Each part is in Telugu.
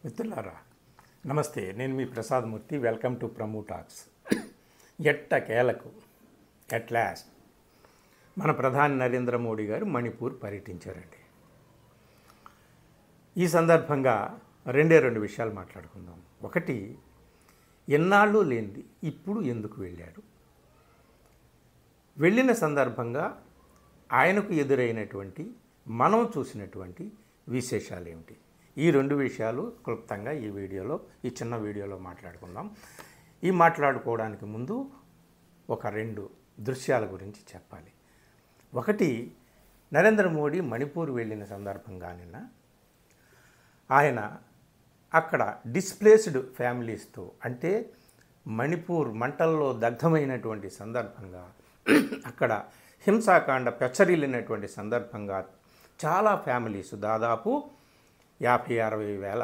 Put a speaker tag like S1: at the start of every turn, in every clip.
S1: మిత్రులారా నమస్తే. నేను మీ Prasadamurthy. Welcome to Pramu talks. ఎట్టకేలకు ఎట్ లాస్ట్ మన ప్రధాని నరేంద్ర మోడీ గారు మణిపూర్ పర్యటించారండి. ఈ సందర్భంగా రెండు విషయాలు మాట్లాడుకుందాం. ఒకటి, ఎన్నాళ్ళు లేనిది ఇప్పుడు ఎందుకు వెళ్ళారు, వెళ్ళిన సందర్భంగా ఆయనకు ఎదురైనటువంటి మనం చూసినటువంటి విశేషాలు ఏమిటి, ఈ రెండు విషయాలు క్లుప్తంగా ఈ చిన్న వీడియోలో మాట్లాడుకుందాం. ఈ మాట్లాడుకోవడానికి ముందు ఒక రెండు దృశ్యాల గురించి చెప్పాలి. ఒకటి, నరేంద్ర మోడీ మణిపూర్ వెళ్ళిన సందర్భంగా ఆయన అక్కడ డిస్ప్లేస్డ్ ఫ్యామిలీస్తో, అంటే మణిపూర్ మంటల్లో దగ్ధమైనటువంటి సందర్భంగా, అక్కడ హింసాకాండ పెచ్చరిల్లినటువంటి సందర్భంగా చాలా ఫ్యామిలీస్, దాదాపు 50-60 వేల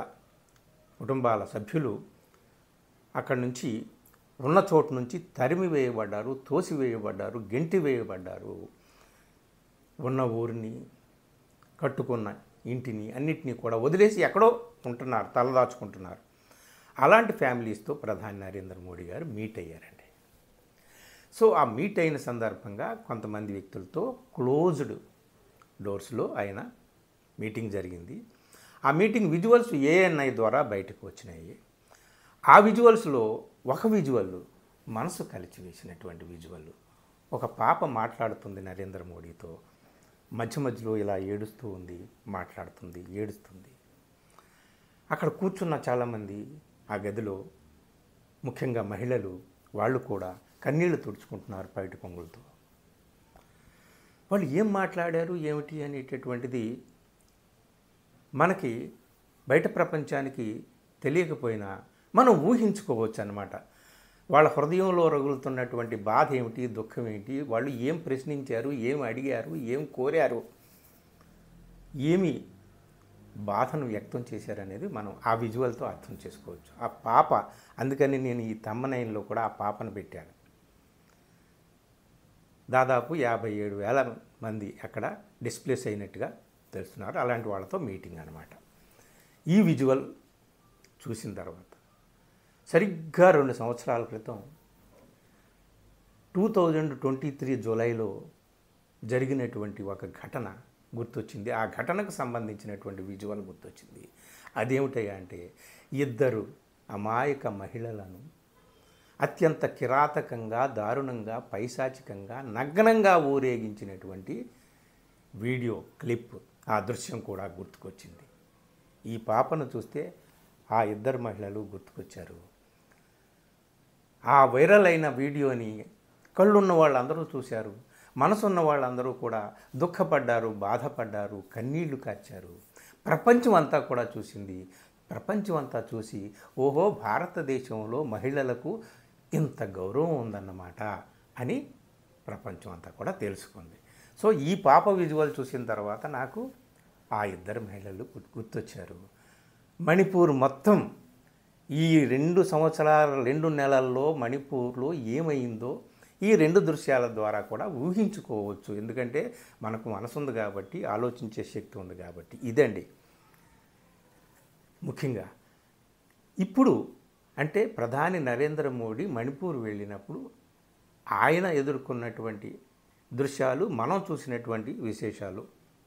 S1: కుటుంబాల సభ్యులు అక్కడి నుంచి ఉన్న చోటు నుంచి తరిమివేయబడ్డారు, తోసివేయబడ్డారు, గెంటివేయబడ్డారు. ఉన్న ఊరిని, కట్టుకున్న ఇంటిని, అన్నిటినీ కూడా వదిలేసి ఎక్కడో ఉంటున్నారు, తలదాచుకుంటున్నారు. అలాంటి ఫ్యామిలీస్తో ప్రధాని నరేంద్ర మోడీ గారు మీట్ అయ్యారండి. సో ఆ మీట్ అయిన సందర్భంగా కొంతమంది వ్యక్తులతో క్లోజ్డ్ డోర్స్లో ఆయన మీటింగ్ జరిగింది. ఆ మీటింగ్ విజువల్స్ ఏఎన్ఐ ద్వారా బయటకు వచ్చినాయి. ఆ విజువల్స్లో ఒక విజువల్ మనసు కలిచివేసినటువంటి విజువల్. ఒక పాప మాట్లాడుతుంది నరేంద్ర మోడీతో, మధ్య మధ్యలో ఇలా ఏడుస్తూ ఉంది, మాట్లాడుతుంది, ఏడుస్తుంది. అక్కడ కూర్చున్న చాలామంది ఆ గదిలో, ముఖ్యంగా మహిళలు, వాళ్ళు కూడా కన్నీళ్లు తుడుచుకుంటున్నారు బయట పొంగులతో. వాళ్ళు ఏం మాట్లాడారు ఏమిటి అనేటటువంటిది మనకి బయట ప్రపంచానికి తెలియకపోయినా మనం ఊహించుకోవచ్చు అన్నమాట. వాళ్ళ హృదయంలో రగులుతున్నటువంటి బాధ ఏమిటి, దుఃఖం ఏంటి, వాళ్ళు ఏం ప్రశ్నించారు, ఏం అడిగారు, ఏం కోరారు, ఏమి బాధను వ్యక్తం చేశారనేది మనం ఆ విజువల్తో అర్థం చేసుకోవచ్చు. ఆ పాప, అందుకని నేను ఈ తమ్మనైన్లో కూడా ఆ పాపను పెట్టాను. దాదాపు 57,000 మంది అక్కడ డిస్ప్లేస్ అయినట్టుగా తెలుస్తున్నారు. అలాంటి వాళ్ళతో మీటింగ్ అన్నమాట. ఈ విజువల్ చూసిన తర్వాత సరిగ్గా 2 సంవత్సరాల క్రితం 2023 జూలైలో జరిగినటువంటి ఒక ఘటన గుర్తొచ్చింది. ఆ ఘటనకు సంబంధించినటువంటి విజువల్ గుర్తొచ్చింది. అదేమిటయ్యా అంటే, 2 అమాయక మహిళలను అత్యంత కిరాతకంగా, దారుణంగా, పైశాచికంగా, నగ్నంగా ఊరేగించినటువంటి వీడియో క్లిప్, ఆ దృశ్యం కూడా గుర్తుకొచ్చింది. ఈ పాపను చూస్తే ఆ 2 మహిళలు గుర్తుకొచ్చారు. ఆ వైరల్ అయిన వీడియోని కళ్ళున్న వాళ్ళందరూ చూశారు, మనసున్న వాళ్ళందరూ కూడా దుఃఖపడ్డారు, బాధపడ్డారు, కన్నీళ్లు కార్చారు. ప్రపంచం అంతా కూడా చూసింది. ప్రపంచం అంతా చూసి, ఓహో, భారతదేశంలో మహిళలకు ఇంత గౌరవం ఉందన్నమాట అని ప్రపంచం అంతా కూడా తెలుసుకుంది. సో ఈ పాప విజువల్ చూసిన తర్వాత నాకు ఆ 2 మహిళలు గుర్తొచ్చారు. మణిపూర్ మొత్తం ఈ 2 సంవత్సరాల 2 నెలల్లో మణిపూర్లో ఏమైందో ఈ 2 దృశ్యాల ద్వారా కూడా ఊహించుకోవచ్చు. ఎందుకంటే మనకు మనసు ఉంది కాబట్టి, ఆలోచించే శక్తి ఉంది కాబట్టి. ఇదండి ముఖ్యంగా. ఇప్పుడు అంటే ప్రధాని నరేంద్ర మోడీ మణిపూర్ వెళ్ళినప్పుడు ఆయన ఎదుర్కొన్నటువంటి దృశ్యాలు, మనం చూసినటువంటి విశేషాలు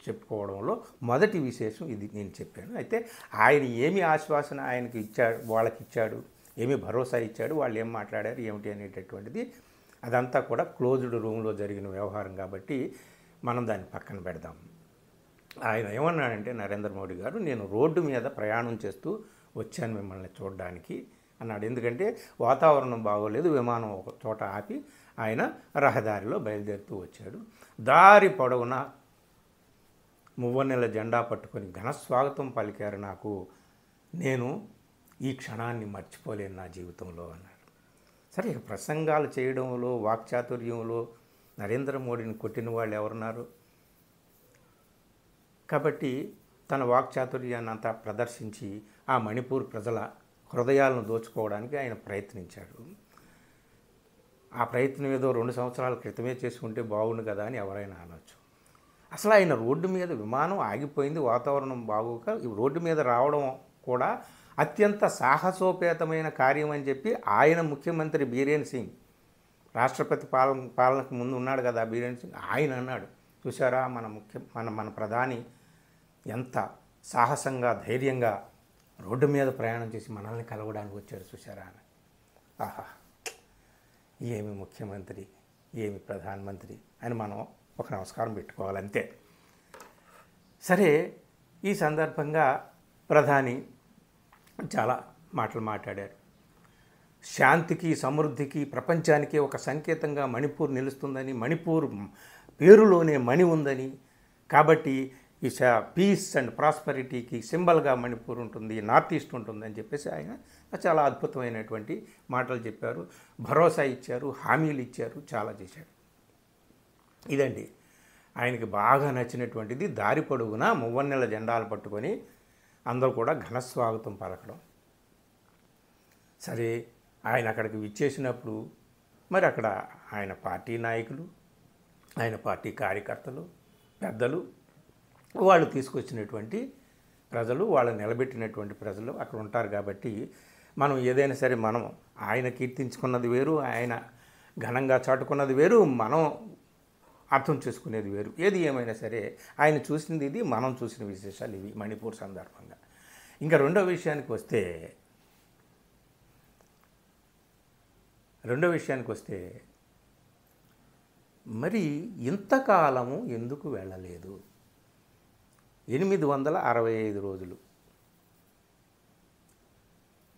S1: చెప్పుకోవడంలో మొదటి విశేషం ఇది నేను చెప్పాను. అయితే ఆయన ఏమి ఆశ్వాసన ఆయనకి ఇచ్చాడు, వాళ్ళకి ఇచ్చాడు, ఏమి భరోసా ఇచ్చాడు, వాళ్ళు ఏం మాట్లాడారు ఏమిటి అనేటటువంటిది అదంతా కూడా క్లోజ్డ్ రూమ్లో జరిగిన వ్యవహారం కాబట్టి మనం దాన్ని పక్కన పెడదాం. ఆయన ఏమన్నాడంటే, నరేంద్ర మోడీ గారు, నేను రోడ్డు మీద ప్రయాణం చేస్తూ వచ్చాను మిమ్మల్ని చూడడానికి అన్నాడు. ఎందుకంటే వాతావరణం బాగోలేదు, విమానం ఒక చోట ఆపి ఆయన రహదారిలో బయలుదేరుతూ వచ్చాడు. దారి పొడవునా మువ్వన్నెల జెండా పట్టుకొని ఘనస్వాగతం పలికారు నాకు. నేను ఈ క్షణాన్ని మర్చిపోలేను నా జీవితంలో అన్నాడు. సరే, ఇక ప్రసంగాలు చేయడంలో, వాక్చాతుర్యంలో నరేంద్ర మోడీని కొట్టిన వాళ్ళు ఎవరున్నారు? కాబట్టి తన వాక్చాతుర్యాన్ని అంతా ప్రదర్శించి ఆ మణిపూర్ ప్రజల హృదయాలను దోచుకోవడానికి ఆయన ప్రయత్నించాడు. ఆ ప్రయత్నం ఏదో 2 సంవత్సరాల క్రితమే చేసుకుంటే బాగుండు కదా అని ఎవరైనా అనొచ్చు. అసలు ఆయన రోడ్డు మీద విమానం ఆగిపోయింది, వాతావరణం బాగోక రోడ్డు మీద రావడం కూడా అత్యంత సాహసోపేతమైన కార్యం అని చెప్పి ఆయన ముఖ్యమంత్రి బీరేన్ సింగ్, రాష్ట్రపతి పాలనకు ముందు ఉన్నాడు కదా బీరేన్ సింగ్, ఆయన అన్నాడు, చూసారా మన ప్రధాని ఎంత సాహసంగా ధైర్యంగా రోడ్డు మీద ప్రయాణం చేసి మనల్ని కలవడానికి వచ్చారు చూసారా అని. ఆహా, ఏమి ముఖ్యమంత్రి, ఏమి ప్రధానమంత్రి అని మనం ఒక నమస్కారం పెట్టుకోవాలంతే. సరే, ఈ సందర్భంగా ప్రధాని చాలా మాటలు మాట్లాడారు. శాంతికి సమృద్ధికి ప్రపంచానికి ఒక సంకేతంగా మణిపూర్ నిలుస్తుందని, మణిపూర్ పేరులోనే మణి ఉందని, కాబట్టి ఈ పీస్ అండ్ ప్రాస్పరిటీకి సింబల్గా మణిపూర్ ఉంటుంది, నార్త్ ఈస్ట్ ఉంటుందని చెప్పేసి ఆయన చాలా అద్భుతమైనటువంటి మాటలు చెప్పారు, భరోసా ఇచ్చారు, హామీలు ఇచ్చారు, చాలా చేశారు. ఇదండి ఆయనకి బాగా నచ్చినటువంటిది. దారి పొడుగునా మువ్వన్నెల జెండాలు పట్టుకొని అందరూ కూడా ఘనస్వాగతం పలకడం. సరే, ఆయన అక్కడికి విచ్చేసినప్పుడు మరి అక్కడ ఆయన పార్టీ నాయకులు, ఆయన పార్టీ కార్యకర్తలు, పెద్దలు, వాళ్ళు తీసుకొచ్చినటువంటి ప్రజలు, వాళ్ళు నిలబెట్టినటువంటి ప్రజలు అక్కడ ఉంటారు. కాబట్టి మనం ఏదైనా సరే మనం ఆయన కీర్తించుకున్నది వేరు, ఆయన ఘనంగా చాటుకున్నది వేరు, మనం అర్థం చేసుకునేది వేరు. ఏది ఏమైనా సరే ఆయన చూసింది ఇది, మనం చూసిన విశేషాలు ఇవి మణిపూర్ సందర్భంగా. ఇంకా రెండో విషయానికి వస్తే మరి ఇంతకాలము ఎందుకు వెళ్ళలేదు? 865 రోజులు.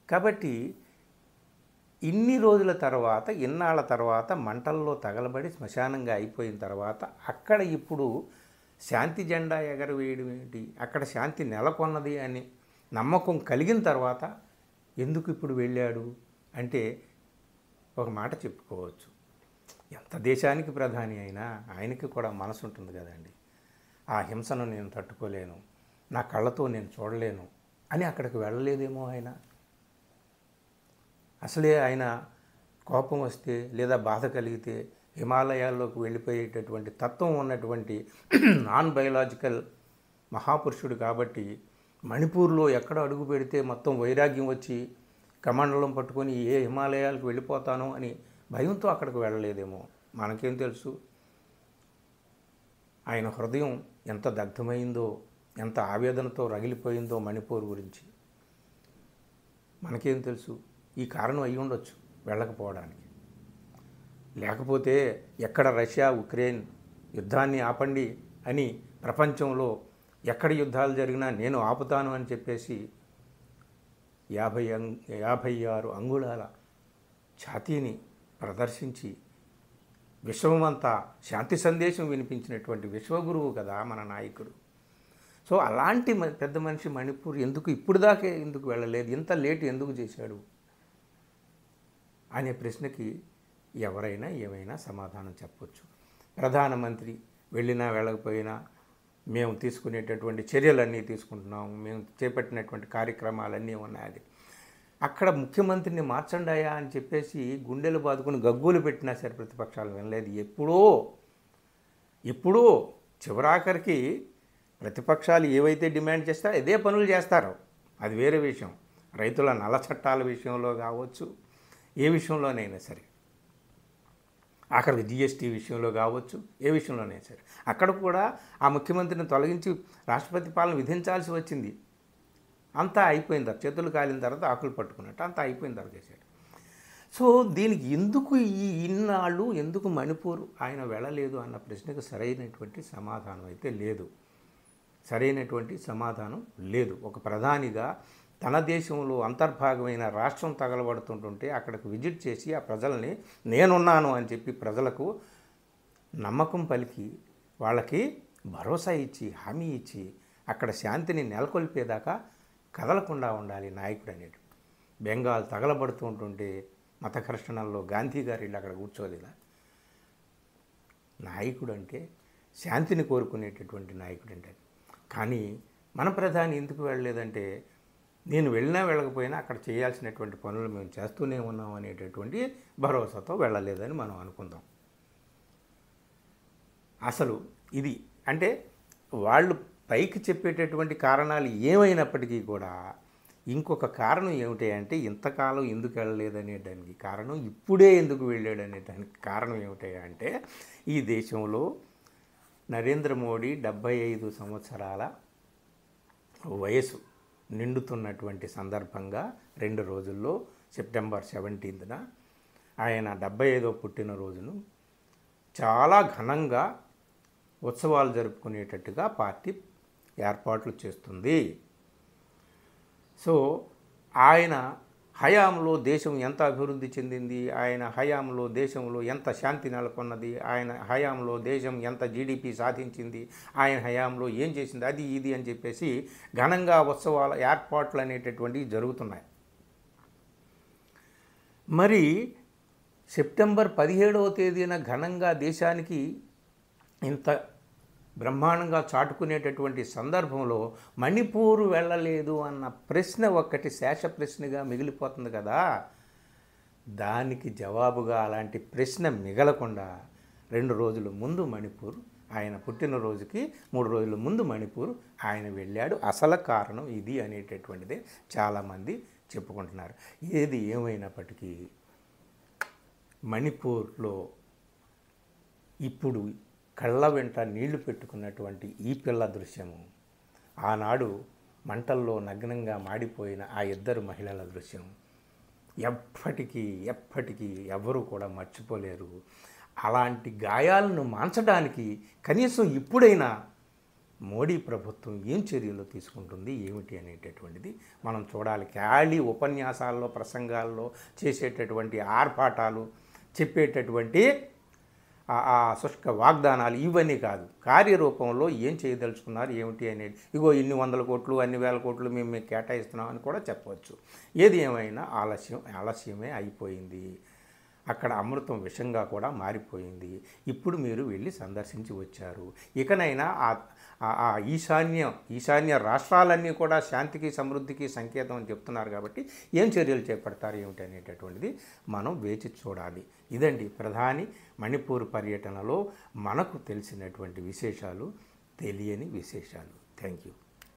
S1: కాబట్టి ఇన్ని రోజుల తర్వాత, ఇన్నాళ్ళ తర్వాత మంటల్లో తగలబడి శ్మశానంగా అయిపోయిన తర్వాత అక్కడ ఇప్పుడు శాంతి జెండా ఎగరవేయడం ఏంటి, అక్కడ శాంతి నెలకొన్నది అని నమ్మకం కలిగిన తర్వాత ఎందుకు ఇప్పుడు వెళ్ళాడు అంటే ఒక మాట చెప్పుకోవచ్చు. ఎంత దేశానికి ప్రధాని అయినా ఆయనకి కూడా మనసు ఉంటుంది కదండి. ఆ హింసను నేను తట్టుకోలేను, నా కళ్ళతో నేను చూడలేను అని అక్కడికి వెళ్ళలేదేమో ఆయన. అసలే ఆయన కోపం వస్తే లేదా బాధ కలిగితే హిమాలయాల్లోకి వెళ్ళిపోయేటటువంటి తత్వం ఉన్నటువంటి నాన్ బయలాజికల్ మహాపురుషుడు. కాబట్టి మణిపూర్లో ఎక్కడ అడుగు పెడితే మొత్తం వైరాగ్యం వచ్చి కమండలం పట్టుకొని ఏ హిమాలయాలకు వెళ్ళిపోతానో అని భయంతో అక్కడికి వెళ్ళలేదేమో. మనకేం తెలుసు ఆయన హృదయం ఎంత దగ్ధమైందో, ఎంత ఆవేదనతో రగిలిపోయిందో మణిపూర్ గురించి. మనకేం తెలుసు? ఈ కారణం అయి ఉండొచ్చు వెళ్ళకపోవడానికి. లేకపోతే ఎక్కడ రష్యా ఉక్రెయిన్ యుద్ధాన్ని ఆపండి అని ప్రపంచంలో ఎక్కడ యుద్ధాలు జరిగినా నేను ఆపుతాను అని చెప్పేసి 56 అంగుళాల ఛాతీని ప్రదర్శించి విశ్వమంతా శాంతి సందేశం వినిపించినటువంటి విశ్వగురువు కదా మన నాయకుడు. సో అలాంటి పెద్ద మనిషి మణిపూర్ ఇప్పుడు దాకా ఎందుకు వెళ్ళలేదు, ఇంత లేట్ ఎందుకు చేశాడు అనే ప్రశ్నకి ఎవరైనా ఏమైనా సమాధానం చెప్పొచ్చు. ప్రధానమంత్రి వెళ్ళినా వెళ్ళకపోయినా మేము తీసుకునేటటువంటి చర్యలన్నీ తీసుకుంటున్నాము, మేము చేపట్టినటువంటి కార్యక్రమాలన్నీ ఉన్నాయి. అక్కడ ముఖ్యమంత్రిని మార్చండాయా అని చెప్పేసి గుండెలు బాదుకుని గగ్గోలు పెట్టినా సరే ప్రతిపక్షాలు వినలేదు. ఎప్పుడో చివరాఖరికి ప్రతిపక్షాలు ఏవైతే డిమాండ్ చేస్తారో అదే పనులు చేస్తారో అది వేరే విషయం. రైతుల నల్ల చట్టాల విషయంలో కావచ్చు, ఏ విషయంలోనైనా సరే, అక్కడికి జిఎస్టీ విషయంలో కావచ్చు, ఏ విషయంలోనైనా సరే అక్కడ కూడా ఆ ముఖ్యమంత్రిని తొలగించి రాష్ట్రపతి పాలన విధించాల్సి వచ్చింది. అంతా అయిపోయిన తర్వాత, చేతులు కాలిన తర్వాత ఆకులు పట్టుకున్నట్టు అంతా అయిపోయిన తర్వాత చేశాడు. సో దీనికి ఎందుకు ఇన్నాళ్ళు ఎందుకు మణిపూర్ ఆయన వెళ్ళలేదు అన్న ప్రశ్నకు సరైనటువంటి సమాధానం అయితే లేదు. ఒక ప్రధానిగా తన దేశంలో అంతర్భాగమైన రాష్ట్రం తగలబడుతుంటుంటే అక్కడికి విజిట్ చేసి ఆ ప్రజల్ని నేనున్నాను అని చెప్పి ప్రజలకు నమ్మకం పలికి వాళ్ళకి భరోసా ఇచ్చి హామీ ఇచ్చి అక్కడ శాంతిని నెలకొల్పేదాకా కదలకుండా ఉండాలి నాయకుడు అనేది. బెంగాల్ తగలబడుతూ ఉంటుంటే మత ఘర్షణల్లో గాంధీ గారు వెళ్ళి అక్కడ కూర్చోలేదా? నాయకుడు అంటే శాంతిని కోరుకునేటటువంటి నాయకుడు అంటే. కానీ మన ప్రధాని ఎందుకు వెళ్ళలేదంటే నేను వెళ్ళినా వెళ్ళకపోయినా అక్కడ చేయాల్సినటువంటి పనులు మేము చేస్తూనే ఉన్నాం అనేటటువంటి భరోసాతో వెళ్ళలేదని మనం అనుకుందాం. అసలు ఇది అంటే వాళ్ళు పైకి చెప్పేటటువంటి కారణాలు ఏమైనప్పటికీ కూడా ఇంకొక కారణం ఏమిటి అంటే ఇంతకాలం ఎందుకు వెళ్ళలేదనే దానికి కారణం, ఇప్పుడే ఎందుకు వెళ్ళాడనే దానికి కారణం ఏమిటి అంటే ఈ దేశంలో నరేంద్ర మోడీ 75 సంవత్సరాల వయసు నిండుతున్నటువంటి సందర్భంగా 2 రోజుల్లో సెప్టెంబర్ 17న ఆయన 75వ పుట్టినరోజును చాలా ఘనంగా ఉత్సవాలు జరుపుకునేటట్టుగా పార్టీ ఏర్పాట్లు చేస్తుంది. సో ఆయన హయాంలో దేశం ఎంత అభివృద్ధి చెందింది, ఆయన హయాంలో దేశంలో ఎంత శాంతి నెలకొన్నది, ఆయన హయాంలో దేశం ఎంత జీడిపి సాధించింది, ఆయన హయాంలో ఏం చేసింది, అది ఇది అని చెప్పేసి ఘనంగా ఉత్సవాల ఏర్పాట్లు అనేటటువంటివి జరుగుతున్నాయి. మరి సెప్టెంబర్ 17వ తేదీన ఘనంగా దేశానికి ఇంత బ్రహ్మాండంగా చాటుకునేటటువంటి సందర్భంలో మణిపూర్ వెళ్ళలేదు అన్న ప్రశ్న ఒక్కటి శేష ప్రశ్నగా మిగిలిపోతుంది కదా. దానికి జవాబుగా అలాంటి ప్రశ్న మిగలకుండా 2 రోజుల ముందు మణిపూర్, ఆయన పుట్టినరోజుకి 3 రోజుల ముందు మణిపూర్ ఆయన వెళ్ళాడు. అసలు కారణం ఇది అనేటటువంటిదే చాలామంది చెప్పుకుంటున్నారు. ఏది ఏమైనప్పటికీ మణిపూర్లో ఇప్పుడు కళ్ళ వెంట నీళ్లు పెట్టుకున్నటువంటి ఈ పిల్ల దృశ్యము, ఆనాడు మంటల్లో నగ్నంగా మాడిపోయిన ఆ 2 మహిళల దృశ్యం ఎప్పటికీ ఎవరు కూడా మర్చిపోలేరు. అలాంటి గాయాలను మాన్చడానికి కనీసం ఇప్పుడైనా మోడీ ప్రభుత్వం ఏం చర్యలు తీసుకుంటుంది ఏమిటి అనేటటువంటిది మనం చూడాలి. ఖాళీ ఉపన్యాసాల్లో, ప్రసంగాల్లో చేసేటటువంటి ఆర్భాటాలు, చెప్పేటటువంటి ఆ శుష్క వాగ్దానాలు ఇవన్నీ కాదు, కార్యరూపంలో ఏం చేయదలుచుకున్నారు ఏమిటి అనేది, ఇగో ఇన్ని 100 కోట్లు అన్ని 1000 కోట్లు మేము మీకు కేటాయిస్తున్నాం అని కూడా చెప్పవచ్చు. ఏది ఏమైనా ఆలస్యమే అయిపోయింది. అక్కడ అమృతం విషంగా కూడా మారిపోయింది. ఇప్పుడు మీరు వెళ్ళి సందర్శించి వచ్చారు. ఇకనైనా ఆ ఈశాన్య రాష్ట్రాలన్నీ కూడా శాంతికి సమృద్ధికి సంకేతం అని చెప్తున్నారు కాబట్టి ఏం చర్యలు చేపడతారు ఏమిటి అనేటటువంటిది మనం వేచి చూడాలి. ఇదండి ప్రధాని మణిపూర్ పర్యటనలో మనకు తెలిసినటువంటి విశేషాలు, తెలియని విశేషాలు. Thank you.